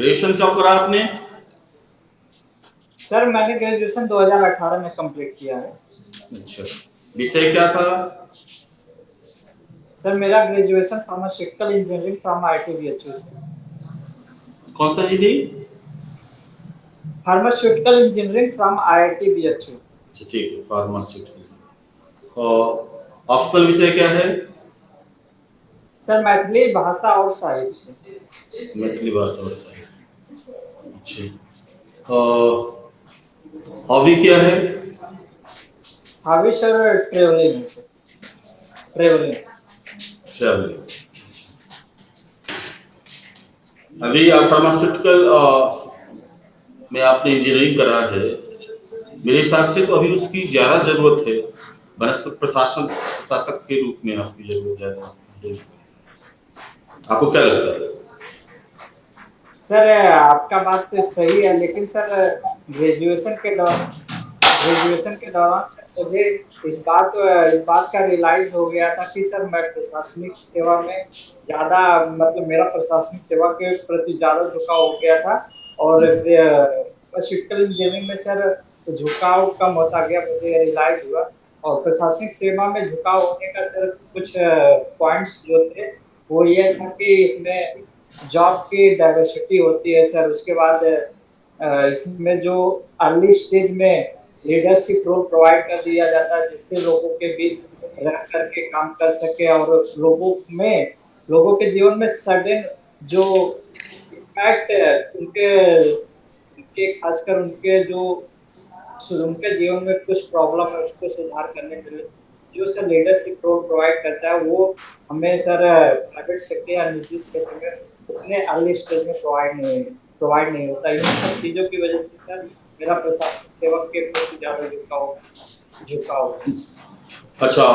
Graduation कब करा आपने? सर मैंने ग्रेजुएशन 2018 में कंप्लीट किया है। अच्छा, विषय क्या था? सर मेरा graduation pharmaceutical engineering from IIT से। कौन सा engineering? Pharmaceutical engineering from IIT। अच्छा ठीक है, फार्मास्यूटिकल। और ऑप्शनल विषय क्या है? सर मैथिली भाषा और साहित्य। मैथिली भाषा और साहित्य। अच्छा, हॉबी क्या है? हॉबी सर ट्रेवलिंग से। ट्रेवलिंग। चलिए, अभी आप फार्मास्यूटिकल में आपने इंजीनियरिंग करा है, मेरे हिसाब से तो अभी उसकी ज्यादा जरूरत है, वनस्पति प्रशासक के रूप में आपकी जरूरत ज्यादा है। आपको क्या लगता है? सर आपका बात तो सही है, लेकिन सर ग्रेजुएशन के दौरान सर मुझे इस बात का रियलाइज हो गया था कि सर मैं प्रशासनिक सेवा में ज्यादा मतलब मेरा प्रशासनिक सेवा के प्रति ज्यादा झुकाव हो गया था। और फार्मास्यूटिकल इंजीनियरिंग में सर झुकाव कम होता गया, मुझे रियलाइज हुआ। और प्रशासनिक सेवा में झुकाव होने का सर कुछ पॉइंट्स जो थे वो ये था कि इसमें जॉब की डाइवर्सिटी होती है सर। उसके बाद इसमें जो अर्ली स्टेज में लीडरशिप रोल प्रोवाइड कर दिया जाता है, जिससे लोगों के बीच रह करके काम कर सके और लोगों के जीवन में सडन जो इम्पैक्ट उनके खासकर उनके जीवन में कुछ प्रॉब्लम है उसको सुधार करने के लिए जो सर लीडरशिप रोल प्रोवाइड करता है, वो हमें सर प्राइवेट सेक्टर या निजी क्षेत्र में उतने अर्ली स्टेज में प्रोवाइड नहीं होता। इन सब चीजों की वजह से सर मेरा प्रशासनिक सेवक के प्रति ज्यादा झुकाव है। अच्छा,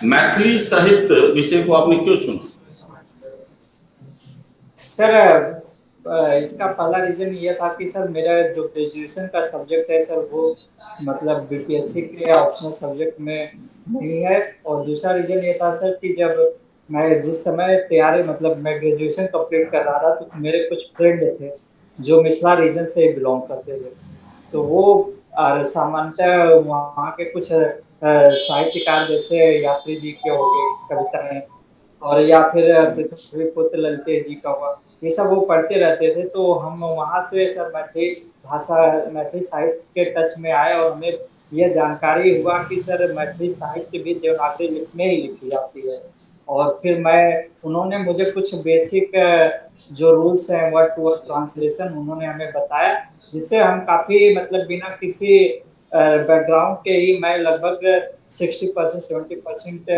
मैथिली साहित्य विषय को आपने क्यों चुना? सर इसका पहला रीजन ये था कि सर मेरा जो ग्रेजुएशन का सब्जेक्ट है सर वो मतलब बीपीएससी के ऑप्शनल सब्जेक्ट में नहीं है। और दूसरा रीजन ये था सर कि जब मैं जिस समय तैयारी मतलब मैं ग्रेजुएशन कंप्लीट कर रहा था तो मेरे कुछ फ्रेंड थे जो मिथिला रीजन से बिलोंग करते थे। तो वो सामान्यतः वहाँ के कुछ साहित्यकार जैसे यात्री जी के हो गए कविताएं और या फिर पृथ्वी पुत्र ललितेश जी का हुआ, ये सब वो पढ़ते रहते थे। तो हम वहाँ से सर मैथिली साहित्य के टच में आए और हमें यह जानकारी हुआ कि सर मैथिली साहित्य भी देवनागरी लिपि में ही लिखी जाती है। और फिर उन्होंने मुझे कुछ बेसिक जो रूल्स हैं वर्ड टू वर्ड ट्रांसलेशन उन्होंने हमें बताया, जिससे हम काफी मतलब बिना किसी बैकग्राउंड के ही मैं लगभग 60% 70%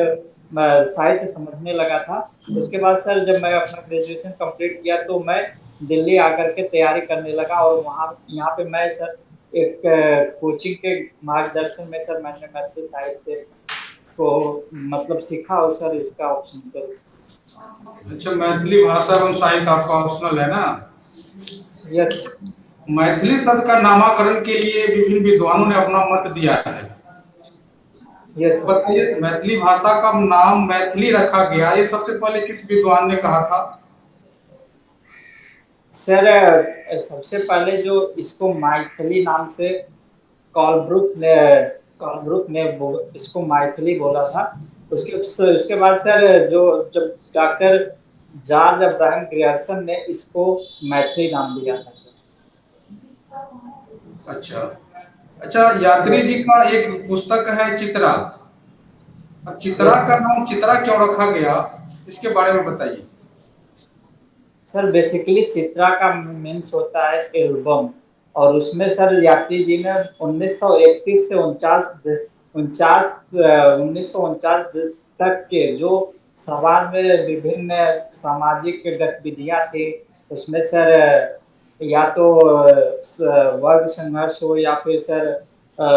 साहित्य समझने लगा था। उसके बाद सर जब मैं अपना ग्रेजुएशन कंप्लीट किया तो मैं दिल्ली आकर के तैयारी करने लगा और वहाँ यहाँ पे मैं सर एक कोचिंग के मार्गदर्शन में सर मैंने मैथिली साहित्य को मतलब सीखा और सर इसका ऑप्शन कर। अच्छा, मैथिली भाषा एवं साहित्य आपका ऑप्शनल है ना? यस। मैथिली शब्द का नामकरण के लिए विभिन्न विद्वानों ने अपना मत दिया है। Yes sir. बताइए, मैथिली भाषा का नाम मैथिली रखा गया, ये सबसे पहले किस विद्वान ने कहा था? सर सबसे पहले जो इसको मैथिली नाम से कॉलब्रुक ने इसको मैथिली बोला था। उसके बाद सर जब डॉक्टर जॉर्ज अब्राहम ग्रियर्सन ने इसको मैथिली नाम दिया था सर। अच्छा अच्छा, यात्री जी का एक पुस्तक है चित्रा। अब चित्रा का नाम चित्रा क्यों रखा गया, इसके बारे में बताइए। सर बेसिकली चित्रा का मीन्स होता है एल्बम, और उसमें सर यात्री जी ने 1931 से 1949 तक के जो समाज में विभिन्न सामाजिक गतिविधियां थी उसमें सर या तो वर्ग संघर्ष हो या फिर सर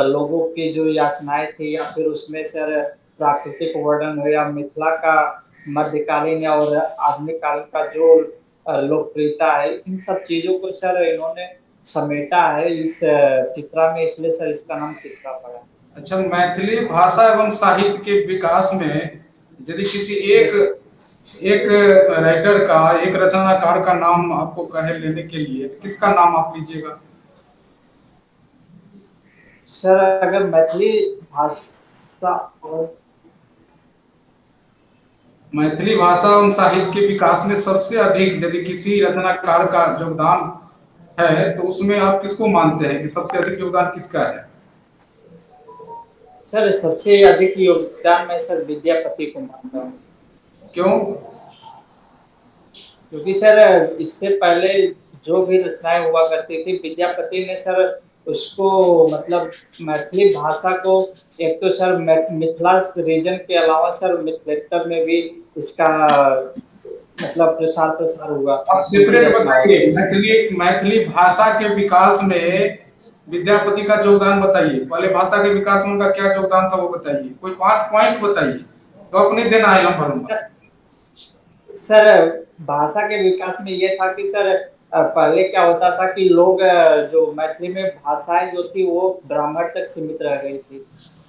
लोगों की जो याचनाएं थी या फिर उसमें सर प्राकृतिक वर्णन हो या मिथिला का मध्यकालीन और आधुनिक काल का जो लोकप्रियता है, इन सब चीजों को सर इन्होंने समेटा है इस चित्रा में, इसलिए सर इसका नाम चित्रा पड़ा। अच्छा, मैथिली भाषा एवं साहित्य के विकास में यदि किसी एक यस सर। एक राइटर का, एक रचनाकार का नाम आपको कहे लेने के लिए, तो किसका नाम आप लीजिएगा? सर अगर मैथिली भाषा और मैथिली भाषा एवं साहित्य के विकास में सबसे अधिक यदि किसी रचनाकार का योगदान है तो उसमें आप किसको मानते हैं कि सबसे अधिक योगदान किसका है? सर सबसे अधिक योगदान मैं सर विद्यापति को मानता हूँ। क्यों? क्योंकि सर इससे पहले जो भी रचनाएं हुआ करती थी, विद्यापति ने सर उसको मतलब मैथिली भाषा को, एक तो सर मिथिला रीजन के अलावा सर मिथिलेतर में भी इसका मतलब प्रसार प्रसार हुआ, आप उनकी सेपरेट रचनाओं बताइए, से सर। मैथिली मैथिली भाषा के विकास में विद्यापति का योगदान बताइए। पहले भाषा के विकास में उनका क्या योगदान था वो बताइए, कोई 5 पॉइंट बताइए। तो अपने देना है लंबा लंबा। सर भाषा के विकास में ये था कि सर पहले क्या होता था कि लोग जो मैथिली में भाषाएं जो थी वो ब्राह्मण तक सीमित रह गई थी,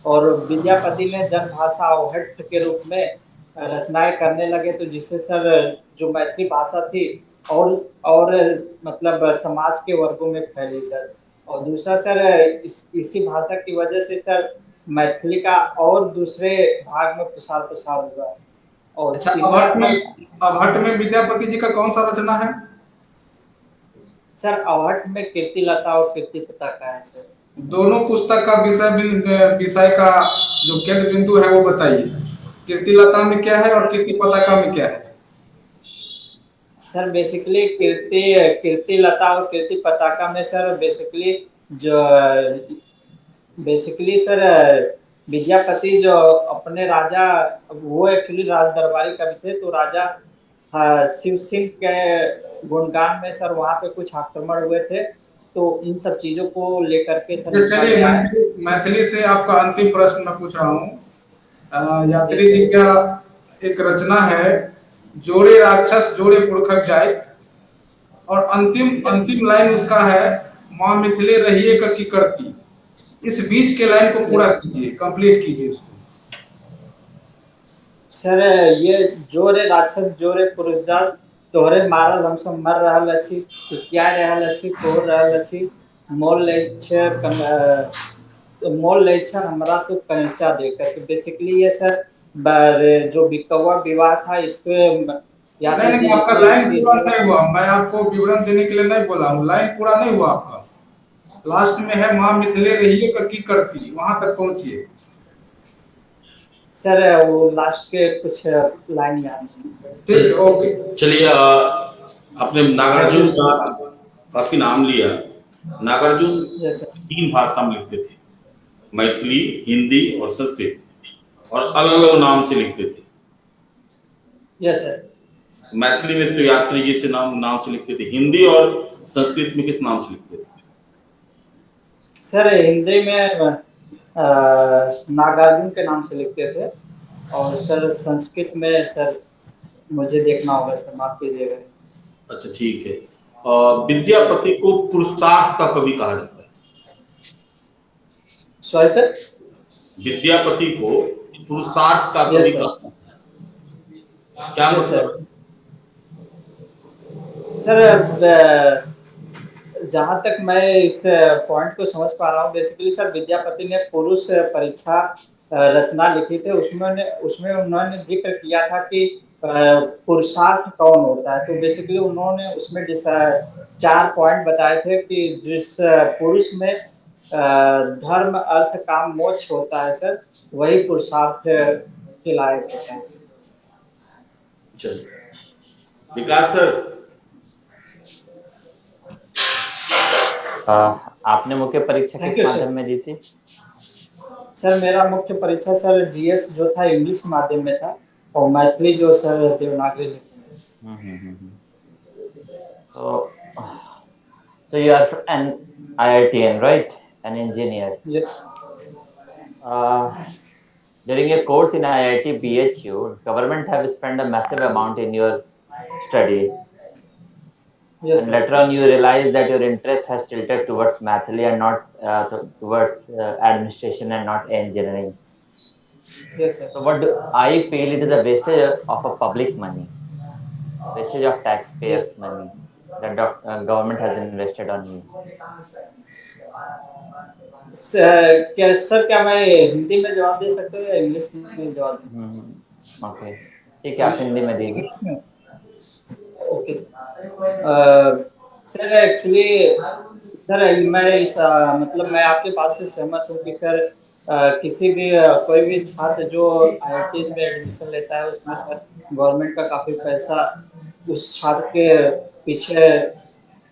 और विद्यापति ने जनभाषा अवहट्ठ के रूप में रचनाएं करने लगे, तो जिससे सर जो मैथिली भाषा थी और और मतलब समाज के वर्गों में फैली सर। और दूसरा सर इसी भाषा की वजह से सर मैथिली का और दूसरे भाग में प्रसार प्रसार हुआ। और अच्छा, तीसरा सर, अवहट्ठ में विद्यापति जी का कौन सा रचना है? सर अवहट्ठ में कीर्ति लता और कीर्ति पताका है सर। दोनों पुस्तक का विषय का जो केंद्र बिंदु है वो बताइए। कीर्ति लता में क्या है और कीर्ति पताका में क्या है? सर बेसिकली कीर्ति कीर्ति लता और कीर्ति पताका में सर बेसिकली जो बेसिकली सर विद्यापति जो अपने राजा, वो एक्चुअली राज दरबारी कवि थे, तो राजा शिव सिंह के गुणगान में सर वहां पे कुछ आक्रमण हुए थे, तो इन सब चीजों को लेकर के सर लिखा चलिए, गया है। मैथिली से आपका अंतिम प्रश्न मैं पूछ रहा हूँ। जी यात्री जी सर। का एक रचना है, जोड़े राक्षस जोड़े पुरखक जाइत, और अंतिम अंतिम लाइन उसका है, माँ मिथिले रहिए की करती। इस बीच के लाइन को पूरा कीजिए, कंप्लीट कीजिए उसको। सर ये जोरे राक्षस जोरे पुरुषजात, तोहरे मारल हमसब मर रहल अछि, क्या रहल अछि कोर रहल अछि, मोल ले छै मोल ले छै हमरा तो कंचा देकर। तो बेसिकली ये सर जो बिकौवा विवाह था इसके नहीं यात्री नहीं, जी आपका लिखी लाइन थी पूरा इसमें। नहीं हुआ। मैं आपको विवरण देने के लिए नहीं बोला हूँ, लाइन पूरा नहीं हुआ आपका। लास्ट में है, माँ मिथिले रहिए की करती, वहां तक पहुंचिए। सर वो लास्ट के कुछ लाइन याद नहीं सर। ठीक है, ओके। चलिए, आपने थैंक यू नागार्जुन सर। का काफी नाम लिया। Nagarjuna yes sir. 3 भाषा में लिखते थे, मैथिली, हिंदी और संस्कृत, और अलग अलग नाम से लिखते थे। Yes sir. मैथिली में तो यात्री जी से नाम नाम से लिखते थे, हिंदी और संस्कृत में किस नाम से लिखते थे? सर हिंदी में नागार्जुन के नाम से लिखते थे, और सर संस्कृत में सर मुझे देखना होगा सर, माफ कीजिएगा। अच्छा, ठीक है। विद्यापति को पुरुषार्थ का कवि कहा जाता है। Sorry sir. विद्यापति को पुरुषार्थ का कवि यस सर। कहा जाता है, क्या यस मतलब सर। है? सर जहां तक मैं इस पॉइंट को समझ पा रहा हूँ, बेसिकली सर विद्यापति ने पुरुष परीक्षा रचना लिखी थी, उसमें उन्होंने जिक्र किया था कि पुरुषार्थ कौन होता है। तो बेसिकली उन्होंने उसमें 4 पॉइंट बताए थे कि जिस पुरुष में धर्म अर्थ काम मोक्ष होता है सर, वही पुरुषार्थ के लायक होता है सर। चलिए, विकास सर। आपने मुख्य परीक्षा थैंक किस यू सर। माध्यम में दी थी? सर मेरा मुख्य परीक्षा सर जीएस जो था इंग्लिश माध्यम में था, और मैथिली जो सर देवनागरी लिपि में। So, so you are an IITN, right? An engineer. ये During your course in IIT BHU, government have spent a massive amount in your study, yes and sir. later on you realize that your interest has tilted towards Mathili and not towards administration and not engineering. Yes sir. So what do I feel it is a wastage of a public money. wastage of taxpayers Yes. money that government has invested on you. क्या sir, क्या मैं हिंदी में जवाब दे सकता हूँ या English में जवाब दूँ? ओके, ठीक है, आप हिंदी में दीजिए। इंग्लिश में? ओके सर, एक्चुअली सर मैं मतलब मैं आपके बात से सहमत हूँ कि सर किसी भी कोई भी छात्र जो आईआईटीज में एडमिशन लेता है उसमें सर गवर्नमेंट का काफी पैसा उस छात्र के पीछे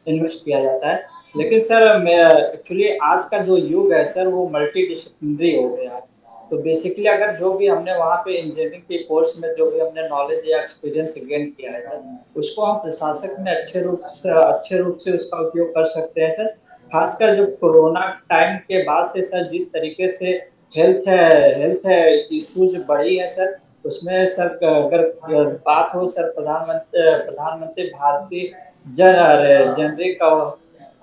इन्वेस्ट किया जाता है। लेकिन सर मैं एक्चुअली आज का जो युग है सर वो मल्टी डिसिप्लिनरी हो गया है। तो बेसिकली अगर जो भी हमने वहाँ पे इंजीनियरिंग के कोर्स में जो भी हमने नॉलेज या एक्सपीरियंस गेन किया है सर, उसको हम प्रशासक में अच्छे रूप से उसका उपयोग कर सकते हैं सर। खासकर जो कोरोना टाइम के बाद से सर जिस तरीके से हेल्थ है इश्यूज बढ़ी है सर, उसमें सर अगर बात हो सर प्रधानमंत्री भारतीय जेनरिक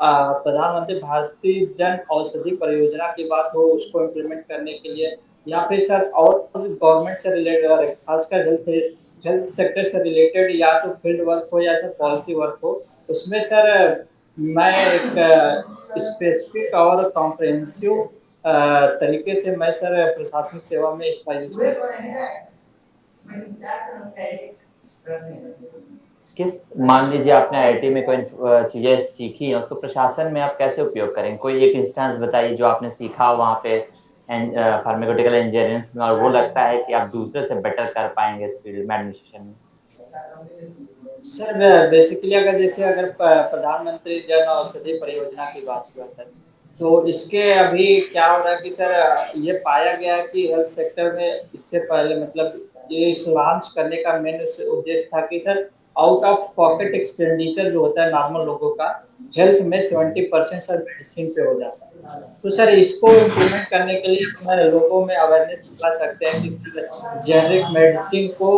प्रधानमंत्री भारतीय जन औषधि परियोजना की बात हो उसको इम्प्लीमेंट करने के लिए, या फिर सर और गवर्नमेंट से रिलेटेड खासकर हेल्थ सेक्टर से रिलेटेड या तो फील्ड वर्क हो या सर पॉलिसी वर्क हो, उसमें सर मैं एक स्पेसिफिक और कॉम्प्रिहेंसिव तरीके से मैं सर प्रशासनिक सेवा में इसका यूज कर सकता हूँ। किस मान लीजिए आपने आईआईटी में कोई चीजें सीखी हैं, उसको प्रशासन में आप कैसे उपयोग करेंगे? कोई एक इंस्टेंस बताइए जो आपने सीखा वहाँ पे फार्मास्यूटिकल इंजीनियरिंग में, और वो लगता है कि आप दूसरे से बेटर कर पाएंगे इस फील्ड में, एडमिनिस्ट्रेशन में। सर बेसिकली अगर प्रधानमंत्री जन औषधि परियोजना की बात हुआ सर, तो इसके अभी क्या हो रहा है कि सर ये पाया गया है कि हेल्थ सेक्टर में इससे पहले मतलब ये इस लॉन्च करने का मेन उद्देश्य था कि sir out of pocket expenditure जो होता है नॉर्मल लोगों का हेल्थ में 70% सर मेडिसिन पे हो जाता है। तो सर इसको इम्प्लीमेंट करने के लिए हमारे लोगों में अवेयरनेस फैला सकते हैं कि सर जेनरिक मेडिसिन को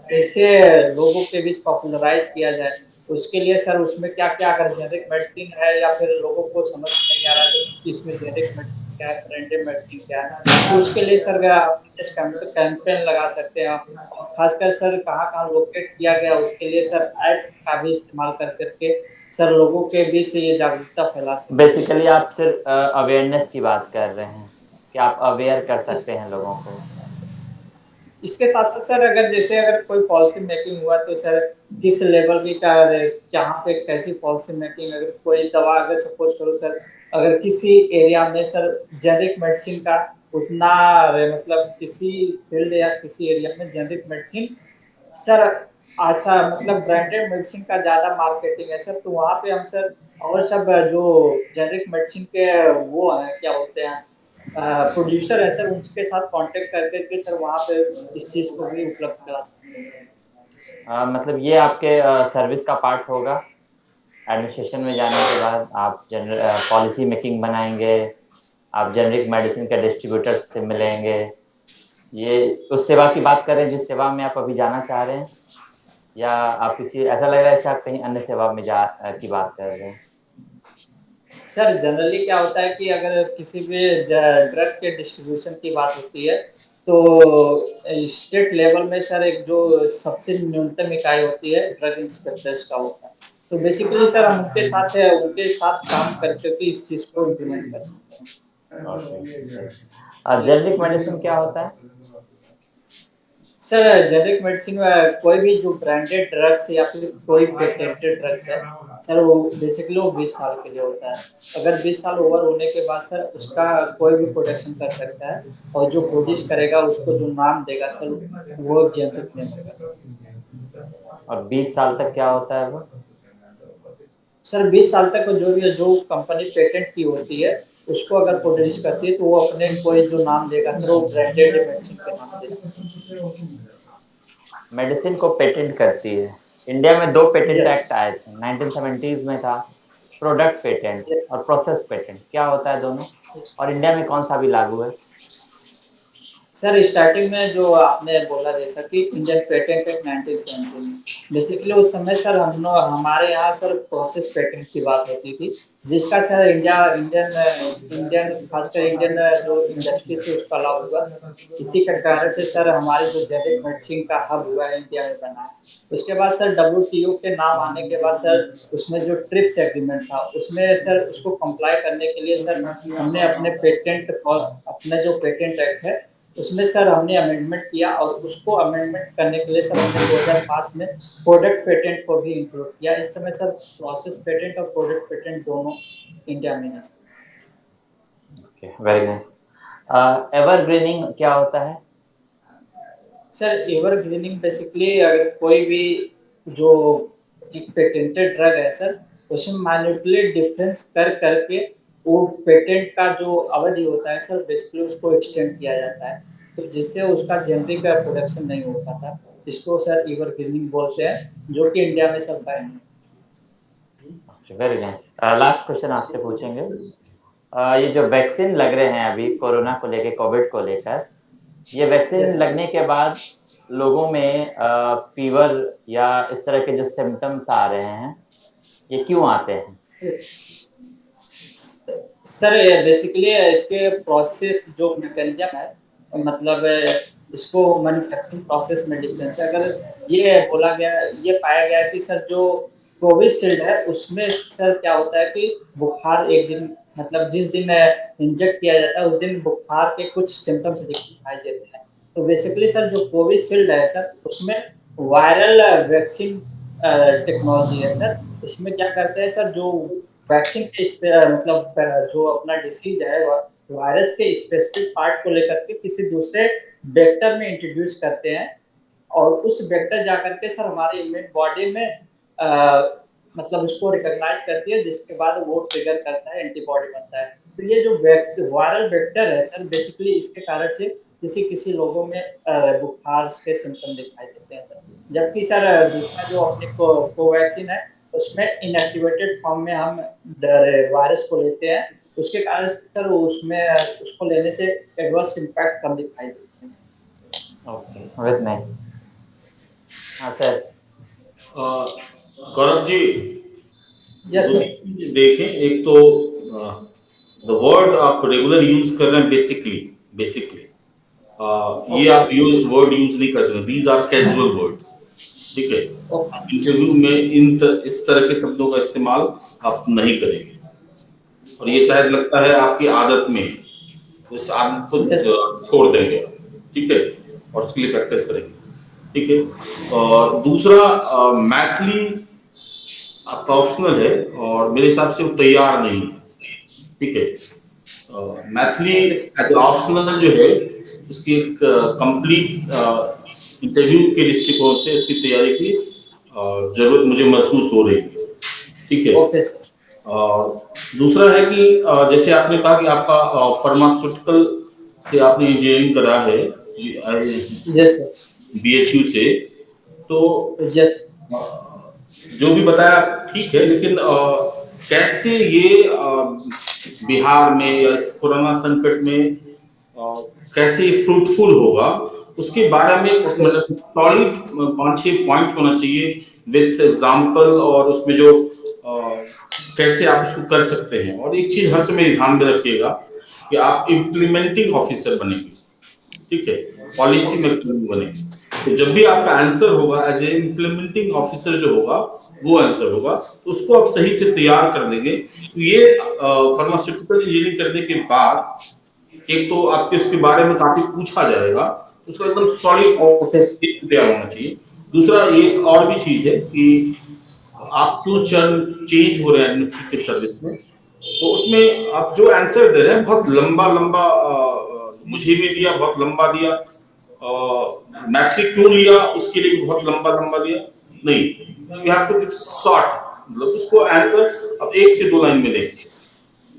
कैसे लोगों के बीच पॉपुलराइज किया जाए। उसके लिए सर उसमें क्या-क्या अगर जेनरिक मेडिसिन है या फिर लोगों को समझ नहीं आ रहा है कि इसमें जेनरिक मेडिसिन क्या है, ब्रांडेड मेडिसिन क्या है, तो उसके लिए सर अवेयरनेस कैंपेन लगा सकते हैं। और खासकर सर कहाँ-कहाँ लोकेट किया गया उसके लिए सर ऐप का भी इस्तेमाल कर के सर लोगों के बीच ये जागरूकता फैला सकते हैं। बेसिकली आप सिर्फ अवेयरनेस की बात कर रहे हैं कि आप अवेयर कर इस सकते हैं लोगों को। इसके साथ-साथ सर अगर कोई पॉलिसी मेकिंग हुआ तो सर किस लेवल की कहाँ पे कैसी पॉलिसी मेकिंग, अगर कोई दवा अगर सपोज करो सर अगर किसी एरिया में सर जेनरिक मेडिसिन का उतना मतलब किसी फील्ड या किसी एरिया में जेनरिक मेडिसिन सर आशा मतलब ब्रांडेड मेडिसिन का ज़्यादा मार्केटिंग है सर, तो वहाँ पे हम सर और सब जो जेनरिक मेडिसिन के वो हैं क्या बोलते हैं प्रोड्यूसर है सर उनके साथ कांटेक्ट करके सर वहाँ पे इस चीज़ को भी उपलब्ध करा सकते हैं। मतलब ये आपके सर्विस का पार्ट होगा। एडमिनिस्ट्रेशन में जाने के बाद आप जनरल पॉलिसी मेकिंग बनाएंगे, आप जेनरिक मेडिसिन के डिस्ट्रीब्यूटर से मिलेंगे। ये उस सेवा की बात कर रहे हैं जिस सेवा में आप अभी जाना चाह रहे हैं, या आप किसी ऐसा लग रहा है कि आप कहीं अन्य सेवा में की बात कर रहे हैं? सर जनरली क्या होता है कि अगर किसी भी ड्रग के डिस्ट्रीब्यूशन की बात होती है तो स्टेट लेवल में सर एक जो सबसे न्यूनतम इकाई होती है ड्रग इंस्पेक्टर्स का होता है। तो बेसिकली सर हम उनके साथ काम करके भी इस चीज़ को इम्प्लीमेंट कर सकते हैं। जेनरिक मेडिसिन क्या होता है? सर जेनरिक मेडिसिन कोई भी जो ब्रांडेड ड्रग्स या फिर कोई पेटेंटेड ड्रग्स है सर वो बेसिकली वो 20 साल के लिए होता है। अगर 20 साल ओवर होने के बाद सर उसका कोई भी प्रोडक्शन कर सकता है और जो प्रोड्यूस करेगा उसको जो नाम देगा सर वो जेनरिक नेम होगा सर। और 20 साल तक क्या होता है वो? सर 20 साल तक जो कंपनी पेटेंट की होती है उसको अगर प्रोड्यूस करती है तो वो अपने कोई जो नाम देगा सर वो ब्रांडेड मेडिसिन के नाम से मेडिसिन को पेटेंट करती है। इंडिया में 2 पेटेंट जी। एक्ट आए थे, 1970s में था प्रोडक्ट पेटेंट और प्रोसेस पेटेंट। क्या होता है दोनों, और इंडिया में कौन सा भी लागू है? सर स्टार्टिंग में जो आपने बोला जैसा कि इंडियन पेटेंट एक्ट 1970 में बेसिकली उस समय सर हमारे यहाँ सर प्रोसेस पेटेंट की बात होती थी, जिसका सर इंडियन खासकर इंडियन जो इंडस्ट्री थी उसका लाभ हुआ। इसी के कारण से सर हमारे जो जेनेरिक मेडिसिन का हब हुआ है इंडिया में बना है। उसके बाद सर डब्ल्यूटीओ के नाम आने के बाद सर उसमें जो ट्रिप्स एग्रीमेंट था उसमें सर उसको कंप्लाई करने के लिए सर हमने अपने जो पेटेंट एक्ट है उसमें सर हमने अमेंडमेंट किया और उसको अमेंडमेंट करने के लिए सर हमने 2005 में प्रोडक्ट पेटेंट को भी इंक्लूड किया। इस समय सर प्रोसेस पेटेंट और प्रोडक्ट पेटेंट दोनों इंडिया में है। Okay, very nice. एवरग्रीनिंग क्या होता है? सर एवरग्रीनिंग बेसिकली अगर कोई भी जो एक पेटेंटेड ड्रग है सर उसमें मैनिपुलेट डिफरेंस कर करके वो पेटेंट का जो अवधि होता है सर बेसिकली उसको एक्सटेंड किया जाता है, तो जिससे उसका जेनरिक प्रोडक्शन नहीं हो पाता। इसको सर एवरग्रीनिंग बोलते हैं, जो कि इंडिया में सब बैन है। Very nice. लास्ट क्वेश्चन आपसे पूछेंगे। ये जो वैक्सीन लग रहे हैं अभी कोरोना को लेकर, कोविड को लेकर, ये वैक्सीन Yes, लगने के बाद लोगों में फीवर या इस तरह के जो सिम्टम्स आ रहे हैं, ये क्यों आते हैं? सर बेसिकली इसके प्रोसेस जो मैकेनिज्म है, मतलब इसको मैन्युफैक्चरिंग प्रोसेस में डिफरेंस है। अगर ये पाया गया कि सर जो कोविशील्ड है उसमें सर क्या होता है कि बुखार एक दिन मतलब जिस दिन इंजेक्ट किया जाता है उस दिन बुखार के कुछ सिम्टम्स दिखाई देते हैं। तो बेसिकली सर जो कोविशील्ड है सर उसमें वायरल वैक्सीन टेक्नोलॉजी है सर। इसमें क्या करते हैं सर, जो वैक्सीन के मतलब जो अपना डिसीज है वायरस के स्पेसिफिक पार्ट को लेकर के किसी दूसरे वेक्टर में इंट्रोड्यूस करते हैं और उस वेक्टर जाकर के सर हमारे इम्यून बॉडी में मतलब उसको रिकॉग्नाइज करती है, जिसके बाद वो ट्रिगर करता है, एंटीबॉडी बनता है। तो ये जो वायरल वेक्टर है सर बेसिकली इसके कारण से किसी किसी लोगों में बुखार के सिम्टम दिखाई देते हैं सर। जबकि सर दूसरा जो अपने कोवैक्सीन है उसमें इनएक्टिवेटेड फॉर्म में हम वायरस को लेते हैं, उसके कारण सर उसमें उसको लेने से एडवर्स इम्पैक्ट कम दिखाई देते हैं। Okay, very nice. हाँ सर। गौरव जी, यस दो सर। तीन चीजें देखें। एक तो द वर्ड आप रेगुलर यूज कर रहे हैं बेसिकली बेसिकली ये आप वर्ड यूज नहीं कर सकते। दीज आर कैजुअल वर्ड्स, ठीक है। आप इंटरव्यू में इस तरह के शब्दों का इस्तेमाल आप नहीं करेंगे और ये शायद लगता है आपकी आदत में, इस आदत को छोड़ देंगे, ठीक है, और उसके लिए प्रैक्टिस करेंगे, ठीक है। और दूसरा मैथिली आपका ऑप्शनल है और मेरे हिसाब से वो तैयार नहीं है, ठीक है। मैथिली एज ऑप्शनल जो है उसकी एक कंप्लीट इंटरव्यू के दृष्टिकोण से उसकी तैयारी की जरूरत मुझे महसूस हो रही है, ठीक है। और दूसरा है कि जैसे आपने कहा कि आपका फार्मास्यूटिकल से आपने इंजीनियरिंग करा है, BHU से, तो जो भी बताया ठीक है, लेकिन कैसे ये बिहार में या इस कोरोना संकट में कैसे फ्रूटफुल होगा उसके बारे में मतलब सॉलिड 5-6 पॉइंट होना चाहिए विथ एग्जांपल, और उसमें जो कैसे आप उसको कर सकते हैं। और एक चीज हर समय ध्यान में रखिएगा कि आप इम्प्लीमेंटिंग ऑफिसर बनेंगे, ठीक है, पॉलिसी मेकर बनेंगे। तो जब भी आपका आंसर होगा एज ए इम्प्लीमेंटिंग ऑफिसर जो होगा वो आंसर होगा, तो उसको आप सही से तैयार कर देंगे। तो ये फार्मास्यूटिकल इंजीनियरिंग करने के बाद एक तो आपके उसके बारे में काफी पूछा जाएगा, उसका एकदम सॉलिड तैयार होना चाहिए। दूसरा एक और भी चीज है कि आप क्यों चेंज हो रहे हैं एडमिनिस्ट्रेटिव सर्विस में, तो उसमें आप जो आंसर दे रहे हैं बहुत लंबा लंबा मुझे भी दिया, बहुत लंबा दिया, मैट्रिक क्यों लिया उसके लिए भी बहुत लंबा लंबा दिया, नहीं, you have to give short, मतलब उसको आंसर अब 1 से 2 लाइन में दें।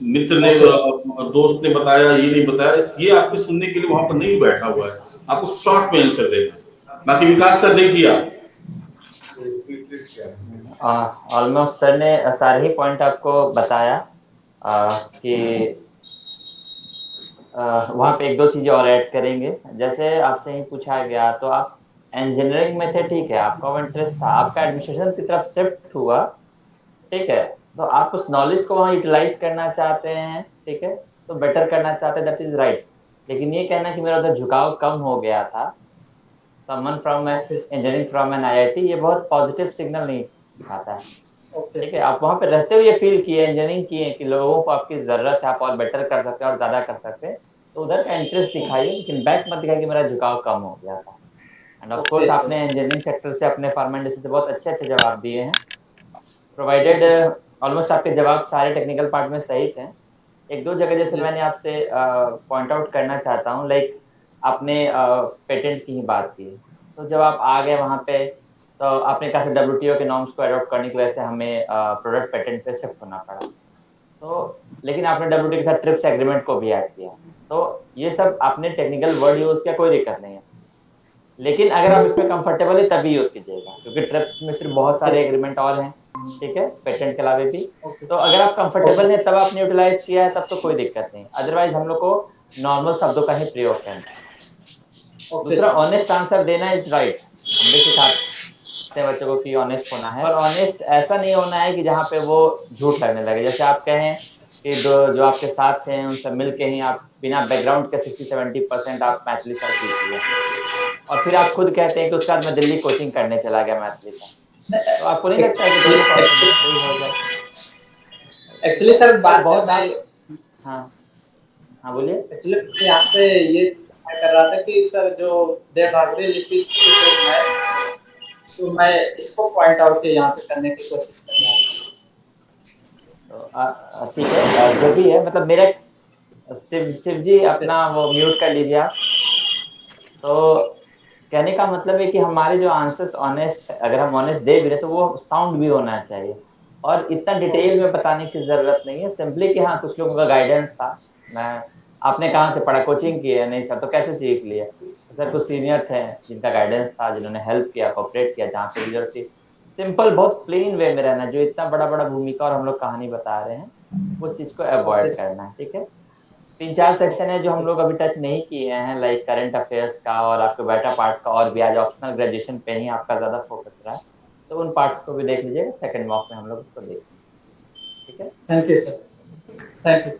मित्र ने दोस्त ने बताया, ये नहीं बताया, ये आपके सुनने के लिए वहां पर नहीं बैठा हुआ है, आपको शॉर्ट में आंसर देना। बाकी विकास सर देखिए आप ऑलमोस्ट सर ने सारे ही पॉइंट आपको बताया कि वहाँ पे एक दो चीज़ें और ऐड करेंगे। जैसे आपसे ही पूछा गया तो आप इंजीनियरिंग में थे, ठीक है, आपका वो इंटरेस्ट था, आपका एडमिनिस्ट्रेशन की तरफ शिफ्ट हुआ, ठीक है, तो आप उस नॉलेज को वहाँ यूटिलाइज करना चाहते हैं, ठीक है, तो बेटर करना चाहते हैं, दैट इज राइट। लेकिन ये कहना कि मेरा उधर झुकाव कम हो गया था, someone from okay sir. Engineering from N IIT, ये बहुत पॉजिटिव सिग्नल नहीं दिखाता है। ओके ठीक है, सर। आप वहाँ पे रहते हुए फील किए, इंजीनियरिंग किए कि लोगों को आपकी ज़रूरत है, आप और बेटर कर सकते हैं और ज़्यादा कर सकते हैं, तो उधर का इंटरेस्ट दिखाइए, लेकिन बैक मत दिखाइए कि मेरा झुकाव कम हो गया था। End of okay course sir. आपने इंजीनियरिंग सेक्टर से अपने फार्मा इंडस्ट्री से बहुत अच्छे अच्छे जवाब दिए हैं, प्रोवाइडेड ओके सर। ऑलमोस्ट आपके जवाब सारे टेक्निकल पार्ट में सही थे। एक दो जगह जैसे जी मैंने सर। आपसे पॉइंट आउट करना चाहता हूँ, लाइक आपने पेटेंट की ही बात की, तो जब आप आ गए वहाँ पे तो आपने कहा WTO के नॉर्म्स को अडॉप्ट करने की वजह से हमें प्रोडक्ट पेटेंट पे शिफ्ट होना पड़ा, तो लेकिन आपने WTO के साथ ट्रिप्स एग्रीमेंट को भी ऐड किया, तो ये सब आपने टेक्निकल वर्ड यूज किया, कोई दिक्कत नहीं है, लेकिन अगर आप इसमें कंफर्टेबल है तभी यूज कीजिएगा, क्योंकि ट्रिप्स में फिर बहुत ओके सारे सर। एग्रीमेंट और हैं, ठीक है, पेटेंट के अलावे भी। ओके। तो अगर आप ओके कंफर्टेबल हैं तब आपने यूटिलाइज किया है, तब तो कोई दिक्कत नहीं, अदरवाइज हम लोग को नॉर्मल शब्दों का ही प्रयोग करना है। ओके दूसरा, सर। ऑनेस्ट आंसर देना इज राइट, हम भी सिखाते हैं बच्चों को कि ऑनेस्ट होना है, और ऑनेस्ट ऐसा नहीं होना है कि जहाँ पे वो झूठ लगने लगे। जैसे आप कहें कि जो आपके साथ हैं उनसे मिल के ही आप बिना बैकग्राउंड के 60-70% आप मैथिली सर सीख लिए, और फिर आप खुद कहते हैं कि उसके बाद मैं दिल्ली कोचिंग करने चला गया मैथिली का, तो आपको नहीं लगता है कि दोनों कॉन्ट्रडिक्टरी हो जाए? एक्चुअली सर तो बात बहुत मैं आप, हाँ हाँ बोलिए। एक्चुअली मैं यहाँ पे ये मैं कर रहा था कि सर जो देवनागरी लिपि से जो मैथ, तो मैं इसको पॉइंट आउट यहाँ पे करने की कोशिश कर रहा था। तो ठीक है, जो भी है, मतलब मेरा शिव शिव जी ओके अपना सर। वो म्यूट कर लीजिए आप। तो कहने का मतलब है कि हमारे जो आंसर्स ऑनेस्ट, अगर हम ऑनेस्ट दे भी रहे तो वो साउंड भी होना चाहिए, और इतना डिटेल ओके। में बताने की जरूरत नहीं है, सिंपली कि हाँ कुछ लोगों का गाइडेंस था। मैं आपने कहाँ से पढ़ा, कोचिंग की है? नहीं सर, तो कैसे सीख लिया? तो सर कुछ सीनियर थे जिनका गाइडेंस था, जिन्होंने हेल्प किया, कोऑपरेट किया जहाँ पे जरूरत थी। सिंपल, बहुत प्लेन वे में रहना, जो इतना बड़ा बड़ा भूमिका और हम लोग कहानी बता रहे हैं उस चीज को ओके अवॉइड सर। करना है, ठीक है। तीन चार सेक्शन है जो हम लोग अभी टच नहीं किए हैं, लाइक करंट अफेयर्स का और आपके बेटा पार्ट का, और भी आज ऑप्शनल ग्रेजुएशन पे ही आपका ज्यादा फोकस रहा है, तो उन पार्ट्स को भी देख लीजिएगा, सेकंड मॉक में हम लोग उसको देखेंगे, ठीक है। Thank you sir. Thank you.